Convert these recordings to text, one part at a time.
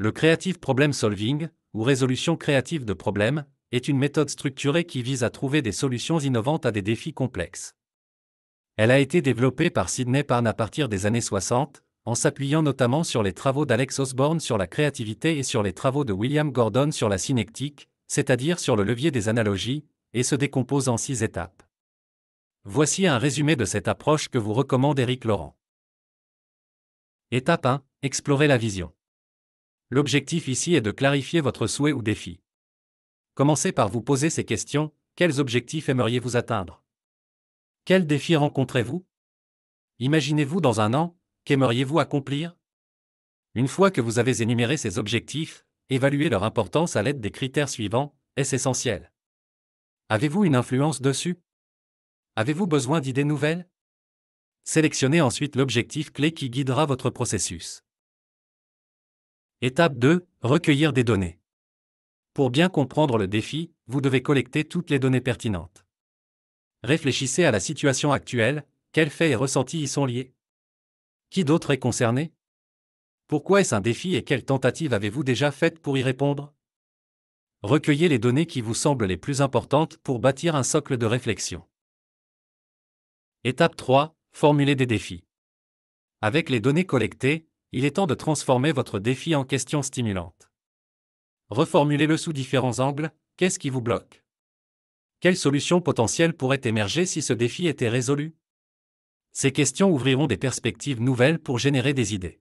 Le Creative Problem Solving, ou résolution créative de problèmes, est une méthode structurée qui vise à trouver des solutions innovantes à des défis complexes. Elle a été développée par Sidney Parn à partir des années 60, en s'appuyant notamment sur les travaux d'Alex Osborne sur la créativité et sur les travaux de William Gordon sur la synectique, c'est-à-dire sur le levier des analogies, et se décompose en 6 étapes. Voici un résumé de cette approche que vous recommande Éric Laurent. Étape 1. Explorer la vision. L'objectif ici est de clarifier votre souhait ou défi. Commencez par vous poser ces questions. Quels objectifs aimeriez-vous atteindre? Quels défis rencontrez-vous? Imaginez-vous dans un an, qu'aimeriez-vous accomplir? Une fois que vous avez énuméré ces objectifs, évaluez leur importance à l'aide des critères suivants. Est-ce essentiel? Avez-vous une influence dessus? Avez-vous besoin d'idées nouvelles? Sélectionnez ensuite l'objectif clé qui guidera votre processus. Étape 2. Recueillir des données. Pour bien comprendre le défi, vous devez collecter toutes les données pertinentes. Réfléchissez à la situation actuelle, quels faits et ressentis y sont liés? Qui d'autre est concerné? Pourquoi est-ce un défi et quelles tentatives avez-vous déjà faites pour y répondre? Recueillez les données qui vous semblent les plus importantes pour bâtir un socle de réflexion. Étape 3. Formuler des défis. Avec les données collectées, il est temps de transformer votre défi en questions stimulantes. Reformulez-le sous différents angles. Qu'est-ce qui vous bloque? Quelles solutions potentielles pourraient émerger si ce défi était résolu? Ces questions ouvriront des perspectives nouvelles pour générer des idées.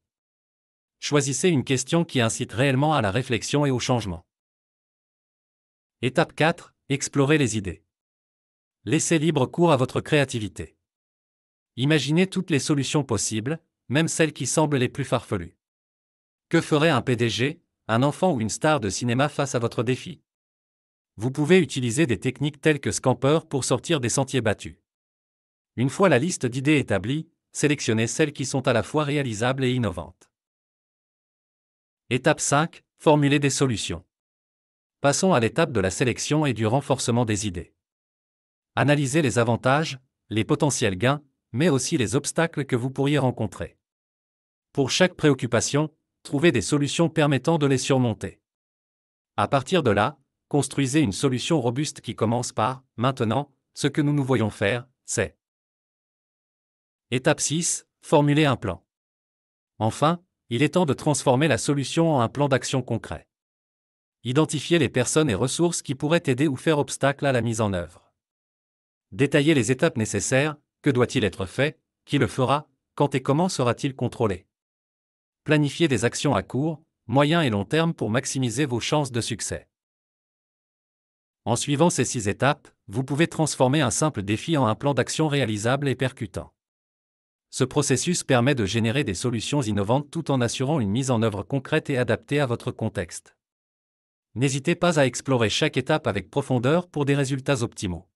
Choisissez une question qui incite réellement à la réflexion et au changement. Étape 4. Explorer les idées. Laissez libre cours à votre créativité. Imaginez toutes les solutions possibles, même celles qui semblent les plus farfelues. Que ferait un PDG, un enfant ou une star de cinéma face à votre défi? Vous pouvez utiliser des techniques telles que Scamper pour sortir des sentiers battus. Une fois la liste d'idées établie, sélectionnez celles qui sont à la fois réalisables et innovantes. Étape 5. Formuler des solutions. Passons à l'étape de la sélection et du renforcement des idées. Analysez les avantages, les potentiels gains, mais aussi les obstacles que vous pourriez rencontrer. Pour chaque préoccupation, trouvez des solutions permettant de les surmonter. À partir de là, construisez une solution robuste qui commence par « Maintenant, ce que nous voyons faire, c'est… » Étape 6. Formuler un plan. Enfin, il est temps de transformer la solution en un plan d'action concret. Identifiez les personnes et ressources qui pourraient aider ou faire obstacle à la mise en œuvre. Détaillez les étapes nécessaires. Que doit-il être fait? Qui le fera? Quand et comment sera-t-il contrôlé? Planifiez des actions à court, moyen et long terme pour maximiser vos chances de succès. En suivant ces 6 étapes, vous pouvez transformer un simple défi en un plan d'action réalisable et percutant. Ce processus permet de générer des solutions innovantes tout en assurant une mise en œuvre concrète et adaptée à votre contexte. N'hésitez pas à explorer chaque étape avec profondeur pour des résultats optimaux.